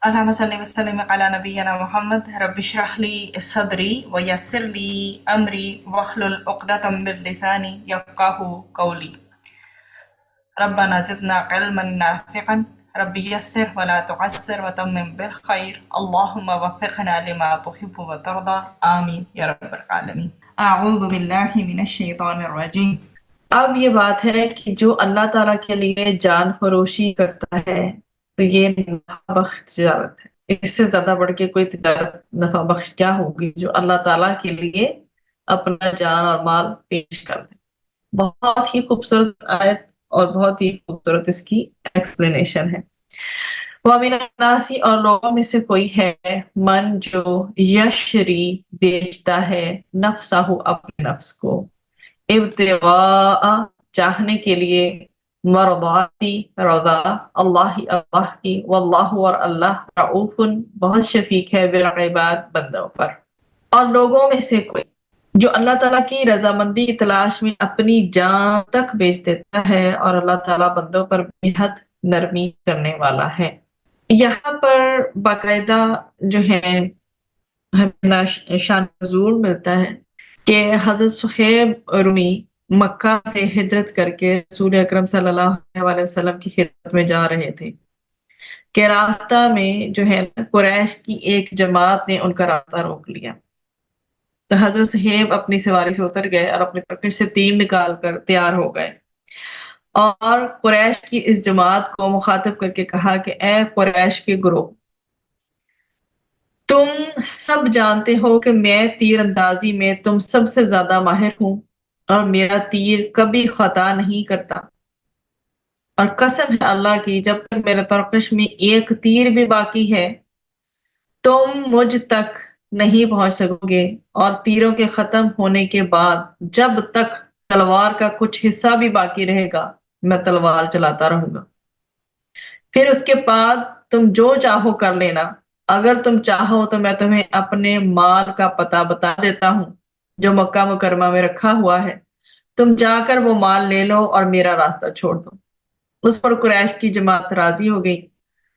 اللهم صل وسلم على نبينا محمد رب اشرح لي صدري ويسر لي أمري واحلل عقدة من لساني يفقهوا قولي ربنا زدنا علما نافعا رب يسر ولا تعسر وتمم بالخير اللهم وفقنا لما تحب وترضى آمين يا رب العالمين اعوذ باللہ من الشیطان الرجیم۔ اب یہ بات ہے کہ جو اللہ تعالیٰ کے لیے جان فروشی کرتا ہے تو یہ نفع بخش تجارت ہے۔ اس سے زیادہ بڑھ کے کوئی تجارت نفع بخش کیا ہوگی جو اللہ تعالیٰ کے لیے اپنا جان اور مال پیش کر دے۔ بہت ہی خوبصورت آیت اور بہت ہی خوبصورت اس کی ایکسپلینیشن ہے۔ وَمِنَ النَّاسِ اور لوگوں میں سے کوئی ہے من جو یشری بیچتا ہے نفسہ اپنے نفس کو ابتغاء چاہنے کے لیے مرضاتی رضا اللہ کی واللہ اور اللہ رعوف بہت شفیق ہے بالعباد بندوں پر۔ اور لوگوں میں سے کوئی جو اللہ تعالیٰ کی رضامندی کی تلاش میں اپنی جان تک بیچ دیتا ہے اور اللہ تعالیٰ بندوں پر بے حد نرمی کرنے والا ہے۔ یہاں پر باقاعدہ جو ہے ہمیں شان نزول ملتا ہے کہ حضرت صہیب رومی مکہ سے ہجرت کر کے رسول اکرم صلی اللہ علیہ وسلم کی خدمت میں جا رہے تھے کہ راستہ میں جو ہے قریش کی ایک جماعت نے ان کا راستہ روک لیا، تو حضرت صہیب اپنی سواری سے اتر گئے اور اپنے پاکٹ سے تیر نکال کر تیار ہو گئے اور قریش کی اس جماعت کو مخاطب کر کے کہا کہ اے قریش کے گروہ، تم سب جانتے ہو کہ میں تیر اندازی میں تم سب سے زیادہ ماہر ہوں اور میرا تیر کبھی خطا نہیں کرتا، اور قسم ہے اللہ کی جب تک میرے ترکش میں ایک تیر بھی باقی ہے تم مجھ تک نہیں پہنچ سکو گے، اور تیروں کے ختم ہونے کے بعد جب تک تلوار کا کچھ حصہ بھی باقی رہے گا میں تلوار چلاتا رہوں گا، پھر اس کے بعد تم جو چاہو کر لینا، اگر تم چاہو تو میں تمہیں اپنے مال کا پتہ بتا دیتا ہوں جو مکہ مکرمہ میں رکھا ہوا ہے، تم جا کر وہ مال لے لو اور میرا راستہ چھوڑ دو۔ اس پر قریش کی جماعت راضی ہو گئی۔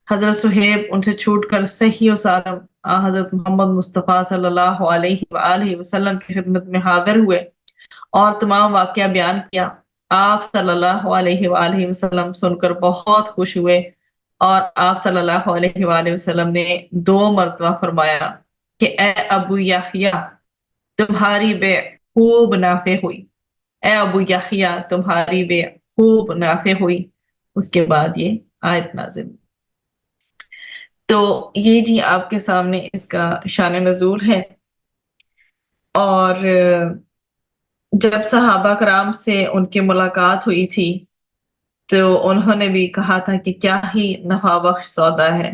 حضرت صہیب ان سے چھوٹ کر صحیح و سالم حضرت محمد مصطفیٰ صلی اللہ علیہ وآلہ وسلم کی خدمت میں حاضر ہوئے اور تمام واقعہ بیان کیا۔ آپ صلی اللہ علیہ وآلہ وسلم سن کر بہت خوش ہوئے اور آپ صلی اللہ علیہ وآلہ وسلم نے 2 مرتبہ فرمایا کہ اے ابو یحییٰ تمہاری بیع خوب نافع ہوئی، اے ابو یحییٰ تمہاری بیع خوب نافع ہوئی۔ اس کے بعد یہ آیت نازل ہوئی۔ تو یہ جی آپ کے سامنے اس کا شان نزول ہے۔ اور جب صحابہ کرام سے ان کی ملاقات ہوئی تھی تو انہوں نے بھی کہا تھا کہ کیا ہی نفع بخش سودا ہے۔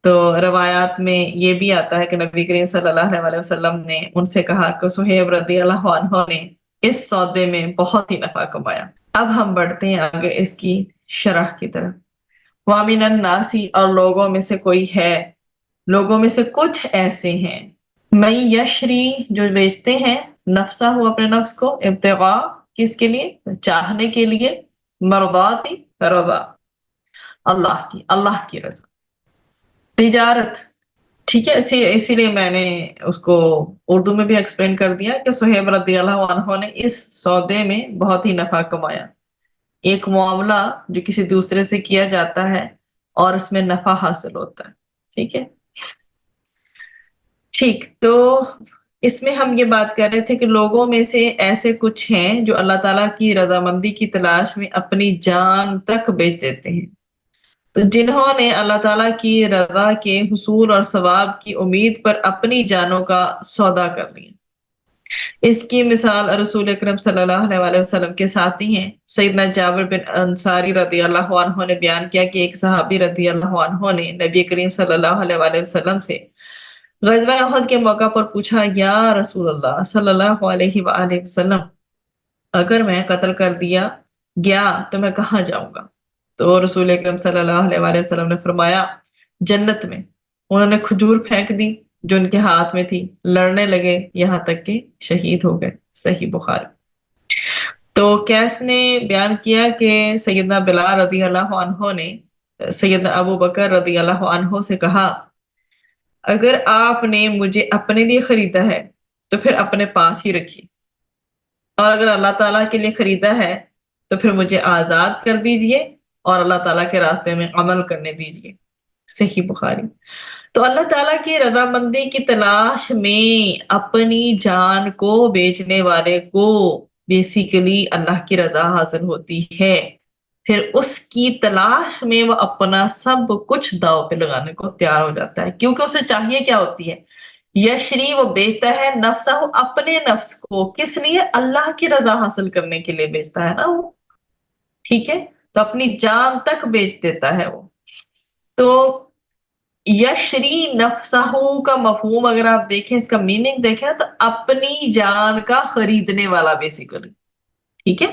تو روایات میں یہ بھی آتا ہے کہ نبی کریم صلی اللہ علیہ وسلم نے ان سے کہا کہ صہیب رضی اللہ عنہ نے اس سودے میں بہت ہی نفع کمایا۔ اب ہم بڑھتے ہیں آگے اس کی شرح کی طرف۔ وَمِنَ النَّاسِ اور لوگوں میں سے کوئی ہے، لوگوں میں سے کچھ ایسے ہیں میں یشری جو بیچتے ہیں نفسہ ہو اپنے نفس کو ابتغاء کس کے لیے، چاہنے کے لیے، مرضاتی رضا اللہ کی رضا، تجارت۔ ٹھیک ہے، اسی لیے میں نے اس کو اردو میں بھی ایکسپلین کر دیا کہ صہیب رضی اللہ عنہ نے اس سودے میں بہت ہی نفع کمایا۔ ایک معاملہ جو کسی دوسرے سے کیا جاتا ہے اور اس میں نفع حاصل ہوتا ہے۔ ٹھیک ہے، ٹھیک، تو اس میں ہم یہ بات کر رہے تھے کہ لوگوں میں سے ایسے کچھ ہیں جو اللہ تعالیٰ کی رضامندی کی تلاش میں اپنی جان تک بیچ دیتے ہیں، تو جنہوں نے اللہ تعالیٰ کی رضا کے حصول اور ثواب کی امید پر اپنی جانوں کا سودا کر لیا۔ اس کی مثال رسول اکرم صلی اللہ علیہ وسلم کے ساتھی ہیں۔ سیدنا جابر بن انصاری رضی اللہ عنہ نے بیان کیا کہ ایک صحابی رضی اللہ عنہ نے نبی کریم صلی اللہ علیہ وسلم سے غزوہ احد کے موقع پر پوچھا، یا رسول اللہ صلی اللہ علیہ وآلہ وسلم، اگر میں قتل کر دیا گیا تو میں کہاں جاؤں گا؟ تو رسول اکرم صلی اللہ علیہ وآلہ وسلم نے فرمایا، جنت میں۔ انہوں نے کھجور پھینک دی جو ان کے ہاتھ میں تھی، لڑنے لگے یہاں تک کہ شہید ہو گئے۔ صحیح بخاری۔ تو کیس نے بیان کیا کہ سیدنا بلال رضی اللہ عنہ نے سیدنا ابو بکر رضی اللہ عنہ سے کہا اگر آپ نے مجھے اپنے لیے خریدا ہے تو پھر اپنے پاس ہی رکھیے، اور اگر اللہ تعالیٰ کے لیے خریدا ہے تو پھر مجھے آزاد کر دیجئے اور اللہ تعالیٰ کے راستے میں عمل کرنے دیجئے۔ صحیح بخاری۔ تو اللہ تعالیٰ کی رضامندی کی تلاش میں اپنی جان کو بیچنے والے کو بیسیکلی اللہ کی رضا حاصل ہوتی ہے، پھر اس کی تلاش میں وہ اپنا سب کچھ داؤ پہ لگانے کو تیار ہو جاتا ہے، کیونکہ اسے چاہیے کیا ہوتی ہے، یشری وہ بیچتا ہے نفسہ اپنے نفس کو، کس لیے؟ اللہ کی رضا حاصل کرنے کے لیے بیچتا ہے نا وہ، ٹھیک ہے، تو اپنی جان تک بیچ دیتا ہے وہ۔ تو یشری نفسہ کا مفہوم اگر آپ دیکھیں، اس کا میننگ دیکھیں نا، تو اپنی جان کا خریدنے والا بیسیکلی، ٹھیک ہے۔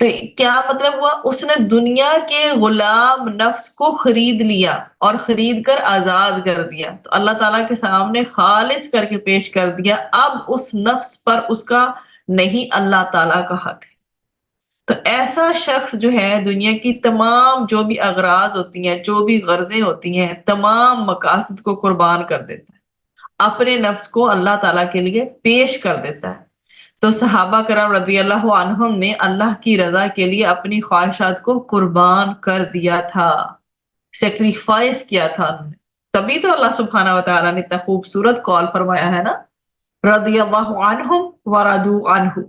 تو کیا مطلب ہوا؟ اس نے دنیا کے غلام نفس کو خرید لیا اور خرید کر آزاد کر دیا، تو اللہ تعالیٰ کے سامنے خالص کر کے پیش کر دیا، اب اس نفس پر اس کا نہیں، اللہ تعالیٰ کا حق ہے۔ تو ایسا شخص جو ہے دنیا کی تمام جو بھی اغراض ہوتی ہیں، جو بھی غرضیں ہوتی ہیں، تمام مقاصد کو قربان کر دیتا ہے، اپنے نفس کو اللہ تعالیٰ کے لیے پیش کر دیتا ہے۔ تو صحابہ کرام رضی اللہ عنہم نے اللہ کی رضا کے لیے اپنی خواہشات کو قربان کر دیا تھا، سیکریفائس کیا تھا انہوں نے، تبھی تو اللہ سبحانہ و تعالیٰ نے اتنا خوبصورت کال فرمایا ہے نا، رضی اللہ عنہم ورضوا عنہ،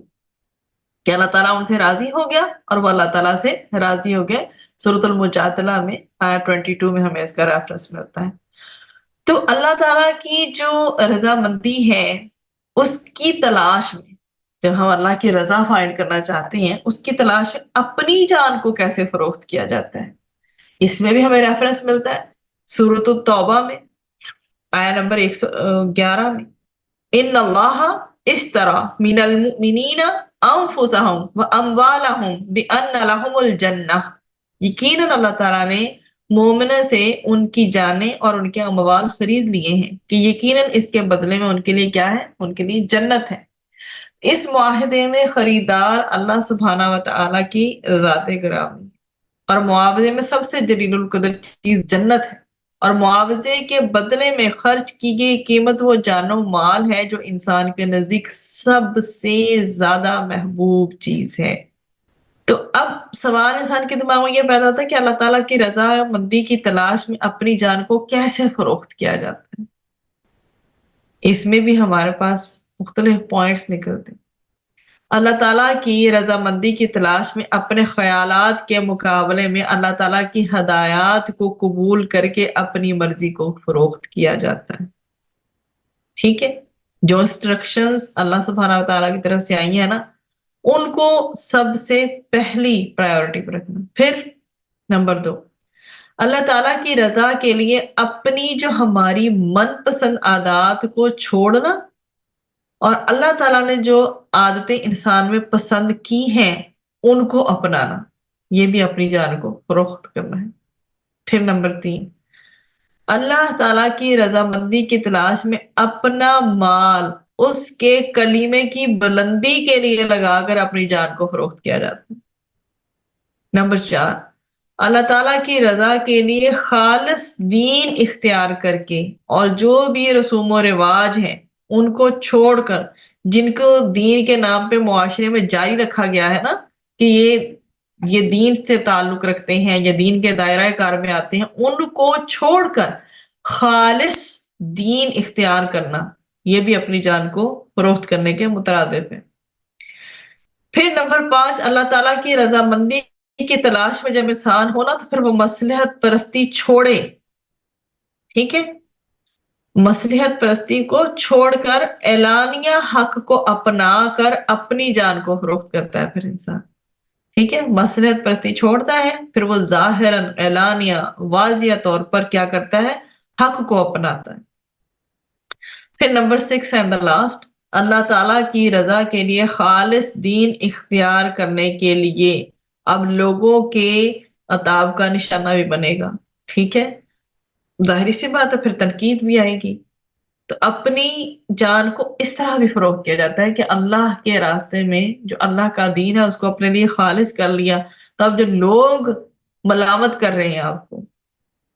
کہ اللہ تعالیٰ ان سے راضی ہو گیا اور وہ اللہ تعالیٰ سے راضی ہو گئے۔ سورۃ المجادلہ میں آیت 22 میں ہمیں اس کا ریفرنس ملتا ہے۔ تو اللہ تعالیٰ کی جو رضامندی ہے اس کی تلاش میں، جب ہم اللہ کی رضا فائنڈ کرنا چاہتے ہیں، اس کی تلاش میں اپنی جان کو کیسے فروخت کیا جاتا ہے، اس میں بھی ہمیں ریفرنس ملتا ہے سورۃ التوبہ میں آیا نمبر 111 میں، ان اللہ اشترى من المؤمنین انفسهم واموالهم بان لهم الجنہ، یقیناً اللہ تعالیٰ نے مومنوں سے ان کی جانیں اور ان کے اموال خرید لیے ہیں کہ یقیناً اس کے بدلے میں ان کے لیے کیا ہے، ان کے لیے جنت ہے۔ اس معاہدے میں خریدار اللہ سبحانہ و تعالیٰ کی ذات گرامی، اور معاوضے میں سب سے جلیل القدر چیز جنت ہے، اور معاوضے کے بدلے میں خرچ کی گئی قیمت وہ جان و مال ہے جو انسان کے نزدیک سب سے زیادہ محبوب چیز ہے۔ تو اب سوال انسان کے دماغ میں یہ پیدا ہوتا ہے کہ اللہ تعالیٰ کی رضا مندی کی تلاش میں اپنی جان کو کیسے فروخت کیا جاتا ہے؟ اس میں بھی ہمارے پاس مختلف پوائنٹس نکلتے ہیں۔ اللہ تعالیٰ کی رضامندی کی تلاش میں اپنے خیالات کے مقابلے میں اللہ تعالیٰ کی ہدایات کو قبول کر کے اپنی مرضی کو فروخت کیا جاتا ہے، ٹھیک ہے۔ جو انسٹرکشنز اللہ سبحانہ و تعالیٰ کی طرف سے آئی ہیں نا، ان کو سب سے پہلی پرائیورٹی پر رکھنا۔ پھر نمبر 2، اللہ تعالیٰ کی رضا کے لیے اپنی جو ہماری من پسند عادات کو چھوڑنا، اور اللہ تعالیٰ نے جو عادتیں انسان میں پسند کی ہیں ان کو اپنانا، یہ بھی اپنی جان کو فروخت کرنا ہے۔ پھر نمبر 3، اللہ تعالیٰ کی رضامندی کی تلاش میں اپنا مال اس کے کلیمے کی بلندی کے لیے لگا کر اپنی جان کو فروخت کیا جاتا ہے۔ نمبر 4، اللہ تعالیٰ کی رضا کے لیے خالص دین اختیار کر کے، اور جو بھی رسوم و رواج ہیں ان کو چھوڑ کر، جن کو دین کے نام پہ معاشرے میں جاری رکھا گیا ہے نا کہ یہ دین سے تعلق رکھتے ہیں یا دین کے دائرہ کار میں آتے ہیں، ان کو چھوڑ کر خالص دین اختیار کرنا، یہ بھی اپنی جان کو فروخت کرنے کے مترادف ہے۔ پھر نمبر 5، اللہ تعالیٰ کی رضامندی کی تلاش میں جب انسان ہونا تو پھر وہ مصلحت پرستی چھوڑے، ٹھیک ہے، مصلحت پرستی کو چھوڑ کر اعلانیہ حق کو اپنا کر اپنی جان کو فروخت کرتا ہے پھر انسان، ٹھیک ہے، مصلحت پرستی چھوڑتا ہے، پھر وہ ظاہراً اعلانیہ واضح طور پر کیا کرتا ہے، حق کو اپناتا ہے۔ پھر نمبر 6 اینڈ دا لاسٹ، اللہ تعالیٰ کی رضا کے لیے خالص دین اختیار کرنے کے لیے اب لوگوں کے عتاب کا نشانہ بھی بنے گا، ٹھیک ہے، ظاہری سی بات ہے، پھر تنقید بھی آئے گی۔ تو اپنی جان کو اس طرح بھی فروخت کیا جاتا ہے کہ اللہ کے راستے میں جو اللہ کا دین ہے اس کو اپنے لیے خالص کر لیا، تو اب جو لوگ ملامت کر رہے ہیں آپ کو،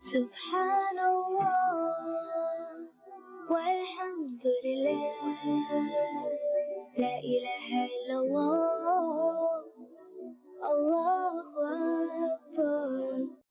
سبحان الله والحمد لله لا إله إلا الله الله